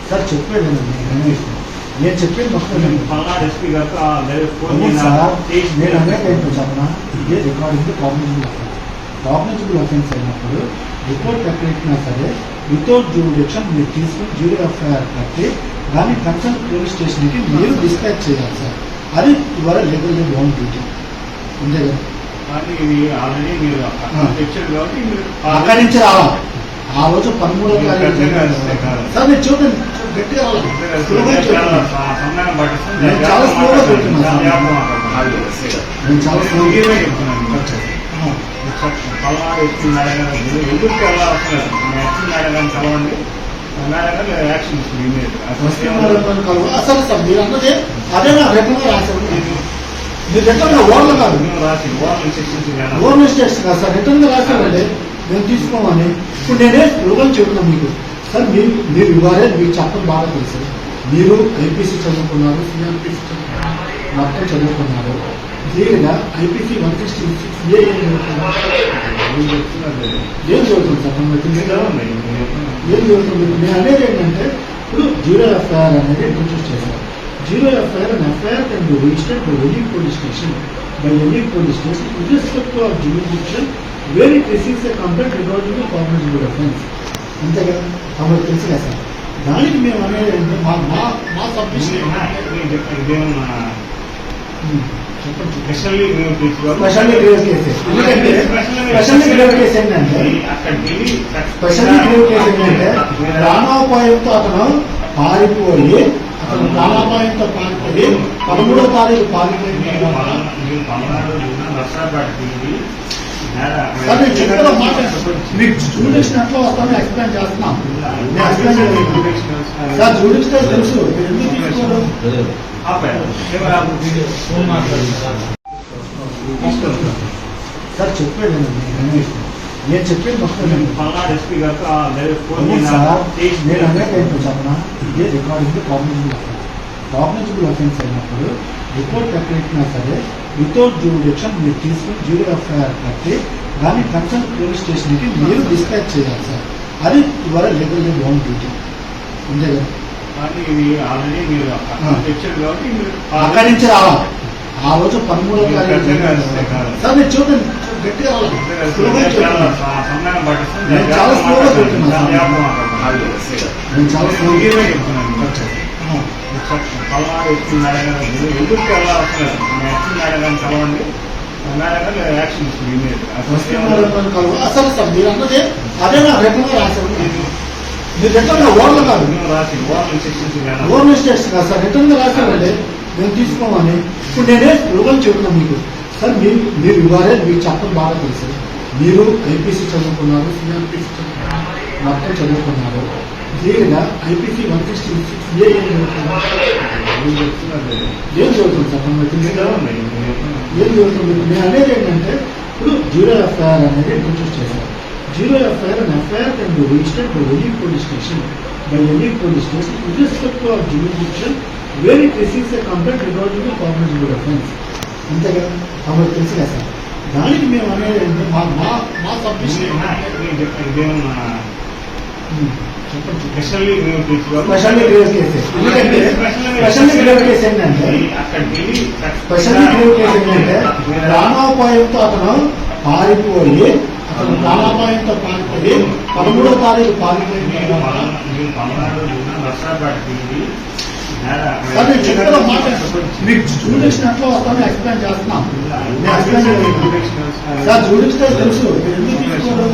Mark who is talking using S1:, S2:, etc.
S1: Sir చెప్పేదేనండి Ramesh, నేను చెప్పేది మొత్తం
S2: పల్నాడు ఎస్పీ గారు
S1: నేను అనేది ఏంటో చెప్పనా, ఇదే రికార్డింగ్ కాగ్నిజబుల్ అఫెన్స్ అయినప్పుడు రిపోర్ట్ ఎక్కడెక్కినా సరే వితౌట్ జ్యూరిడిక్షన్ మీరు తీసుకుని జ్యూరీ ఎఫ్ఐఆర్ కట్టి దాన్ని కన్సర్న్ పోలీస్ స్టేషన్కి మీరు డిస్పాచ్ చేయాలి సార్. అది ఇవాళ లీగల్ బౌండ్ డ్యూటీ అంతే కదా.
S2: ఇది ఆల్రెడీ మీరు తెచ్చారు కాబట్టి
S1: అక్కడి నుంచి రావాలి. ఆ రోజు 13వ తారీఖు సార్ నేను చూడండి గట్టిగా నేను చాలా స్లోగా చెప్తున్నాను. నేను చాలా స్లోగా
S2: పల్నాడు ఎస్పీ మేడం గారు ఎదురుకి వెళ్ళాల్సిన ఎస్పీ మేడం గారిని కలవండి. మేడం గారు యాక్షన్ తీసుకుంది.
S1: అసలు సార్ మీరు అన్నది అదే నా రెకంగా రాశారు. మీరు రిటర్న్గా ఓన్లు కాదు, ఓన్ ఇన్స్ట్రక్షన్ కాదు సార్, రిటర్న్గా రాశారండి మేము తీసుకోమని. ఇప్పుడు నేనే రూపం చెబుతున్నాను మీకు సార్. మీరు ఇవ్వాలే మీకు చెప్పడం బాగా తెలుసు. మీరు ఐపీసీ చదువుకున్నారు, సిఆర్పిసి మొత్తం చదువుకున్నారు. క్లియర్గా ఐపీసీ 166 ఏం చదువుతుంది సార్? ఏం చదువుతుంది? నేను అనేది ఏంటంటే ఇప్పుడు జీరో ఎఫ్ఐఆర్ అనేది ఇంట్రడ్యూస్ చేశారు. Zero FIR and FIR can be registered by any police station with respect to our jurisdiction where it receives a complaint regarding a cognizable offence. అంతే కదా, అప్పుడు తెలుసు కదా సార్. దానికి మేము అనేది అంటే మా సబ్మిషన్ స్పెషల్లీ గ్రేవ్ కేసెస్. ఎందుకంటే స్పెషల్లీ గ్రేవ్ కేసు ఏంటంటే ప్రాణోపాయంతో అతను పారిపోయి ప్రాణాపాయంతో పారిపోయి 13వ తారీఖు పారిపోయి మీకు జూడిక్షన్ ఎట్లా వస్తామో ఎక్స్ప్లెయిన్ చేస్తున్నాం. సార్ జూడిక్షన్ తెలుసు, ఎందుకు తీసుకోవడం సార్ చెప్పేదేనండి రమేష్, నేను చెప్పేది మొత్తం
S2: పల్నాడు ఎస్పీ గారు
S1: నేను అనేది ఏంటో చెప్పనా, ఇదే రికార్డింగ్ కాగ్నిజబుల్ అఫెన్స్ అయినప్పుడు రిపోర్ట్ ఎక్కడెక్కినా సరే వితౌట్ జ్యూరిడిక్షన్ మీరు తీసుకుని జ్యూరీ ఎఫ్ఐఆర్ కట్టి దాన్ని కన్సర్న్ పోలీస్ స్టేషన్కి మీరు డిస్పాచ్ చేయాలి సార్. అది ఇవాళ లీగల్ బౌండ్ డ్యూటీ అంతే కదా.
S2: ఇది ఆల్రెడీ మీరు తెచ్చారు కాబట్టి
S1: అక్కడి నుంచి రావాలి. ఆ రోజు 13వ తారీఖు సార్ నేను చూడండి గట్టిగా నేను చాలా స్లోగా చెప్తున్నాను. నేను చాలా స్లోగా
S2: పల్నాడు ఎస్పీ మేడం గారు ఎదురుకి వెళ్ళాల్సిన ఎస్పీ మేడం గారిని కలవండి. మేడం గారు యాక్షన్ తీసుకుంది.
S1: అసలు సార్ మీరు అన్నది అదే నా రెకంగా రాశారు. మీరు రిటర్న్గా ఓన్లు కాదు, ఓన్ ఇన్స్ట్రక్షన్ కాదు సార్, రిటర్న్గా రాశారండి మేము తీసుకోమని. ఇప్పుడు నేనే రూపం చెబుతున్నాను మీకు సార్. మీరు ఇవ్వాలే మీకు చెప్పడం బాగా తెలుసు. మీరు ఐపీసీ చదువుకున్నారు, సిఆర్పిసి మొత్తం చదువుకున్నారు. క్లియర్గా ఐపీసీ 166 ఏం చదువుతుంది సార్? ఏం చదువుతుంది? నేను అనేది ఏంటంటే ఇప్పుడు జీరో ఎఫ్ఐఆర్ అనేది ఇంట్రడ్యూస్ చేశారు. Zero FIR and FIR can be registered by any police station with respect to our jurisdiction where it receives a complaint regarding a cognizable offence. అంతే కదా, అప్పుడు తెలుసు కదా సార్. దానికి మేము అనేది అంటే మా సబ్మిషన్
S2: స్పెషల్లీ
S1: గ్రేవ్ కేసెస్. ఎందుకంటే స్పెషల్లీ గ్రేవ్ కేసు ఏంటంటే ప్రాణోపాయంతో అతను పారిపోయి ప్రాణాపాయంతో పారిపోయి 13వ తారీఖు పారిపోయి మీకు జూడిక్షన్ ఎట్లా వస్తామో ఎక్స్ప్లెయిన్ చేస్తున్నాం. సార్ జూడిక్షన్ తెలుసు, ఎందుకు తీసుకోవడం